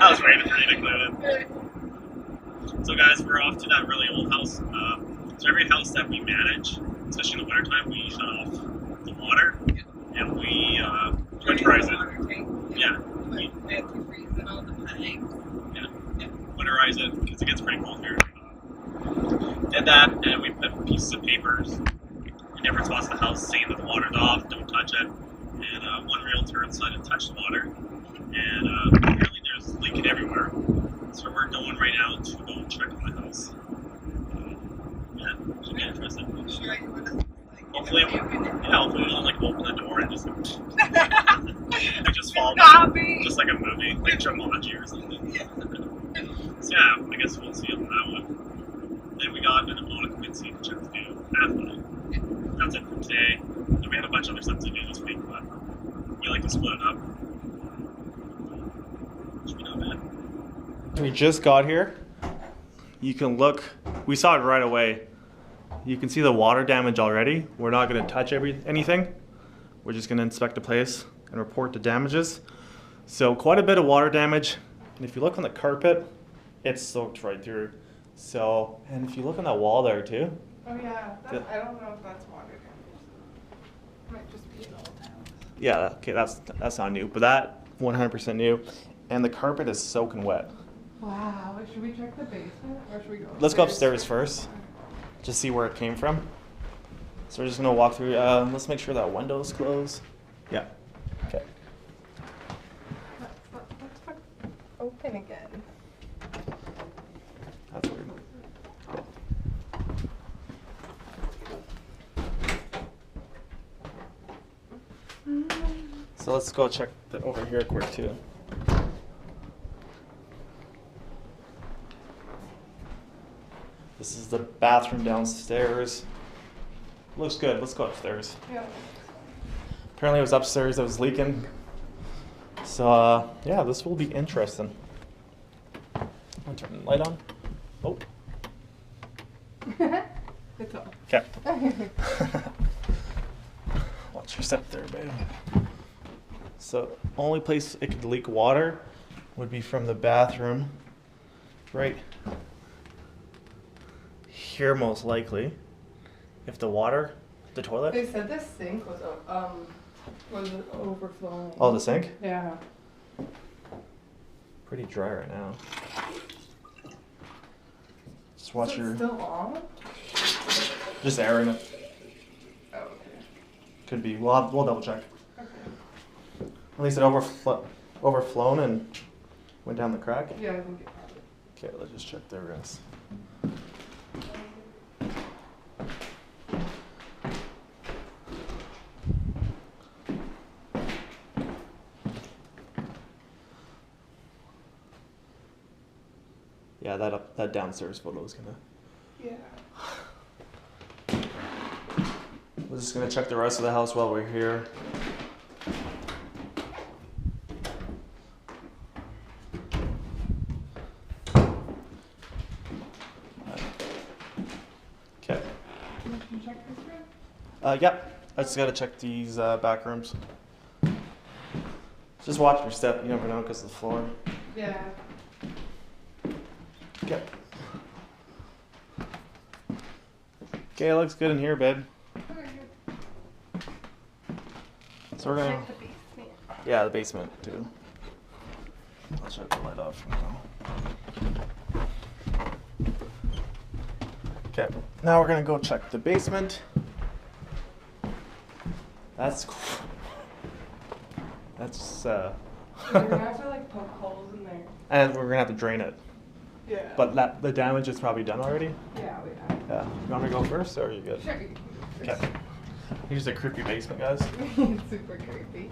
I was ready to include it. So guys, we're off to that really old house. So every house that we manage, especially in the wintertime, we shut off the water and we winterize it. Yeah. We winterize it because it gets pretty cold here. Did that, and we put pieces of papers in different spots of the house saying that the water's off, don't touch it. And one realtor decided to touch the water, and apparently there's leaking everywhere. So we're going right now to go check on the house. Yeah, should be interesting. Hopefully, hopefully we'll like open the door and just like just fall down, just like a movie, like Jumanji or something. So yeah, I guess we'll see on that one. Then we got an occupancy check to do after. That's it for today. And we have a bunch of other stuff to do this week, but we like to split it up. Should be not bad. We just got here. You can look. We saw it right away. You can see the water damage already. We're not going to touch anything. We're just going to inspect the place and report the damages. So quite a bit of water damage. And if you look on the carpet, it's soaked right through. So, and if you look on that wall there too. Oh yeah, I don't know if that's water damage. Might just be an old house. Yeah, okay, that's not new, but that 100% new. And the carpet is soaking wet. Wow, should we check the basement or should we go upstairs? Let's go upstairs first. Just see where it came from. So we're just gonna walk through. Let's make sure that window's closed. Yeah. Okay. Let's open again. That's weird. So let's go check over here quick too. This is the bathroom downstairs. Looks good. Let's go upstairs. Yeah. Apparently it was upstairs that was leaking. So yeah, this will be interesting. I'll turn the light on. Oh. It's on. Okay. Watch your step there, babe. So only place it could leak water would be from the bathroom. Right here most likely. If the water, the toilet. They said this sink was overflowing. Oh, the sink? Yeah. Pretty dry right now. Just watch Is your. it still on? Just air in it. Oh, okay. Could be. We'll double check. Okay. At least it overflown and went down the crack. Yeah, I think it had it. Okay, let's just check there, guys. Yeah, that downstairs photo is gonna. Yeah. We're just gonna check the rest of the house while we're here. Okay. Can you check this room? Yep. I just gotta check these back rooms. Just watch your step. You never know because of the floor. Yeah. Okay. Okay, it looks good in here, babe. So we're gonna. Check the basement. Yeah, the basement too. I'll shut the light off for now. Okay, now we're gonna go check the basement. That's. You're gonna have to like poke holes in there. And we're gonna have to drain it. Yeah. But the damage is probably done already. Yeah, we have. Yeah. You want me to go first, or are you good? Sure. You can Okay. Here's a creepy basement, guys. it's super creepy.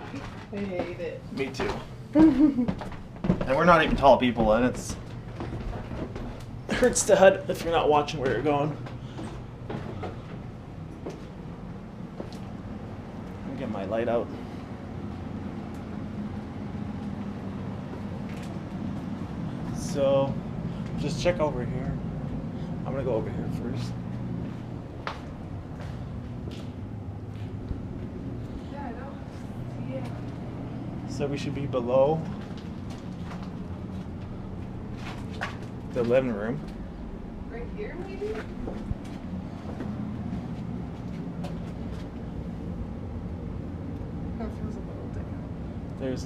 I hate it. Me too. And we're not even tall people, and it hurts the head if you're not watching where you're going. Let me get my light out. So, just check over here. I'm gonna go over here first. Yeah, I don't see it. So we should be below. the living room. Right here, maybe? That feels a little different. There's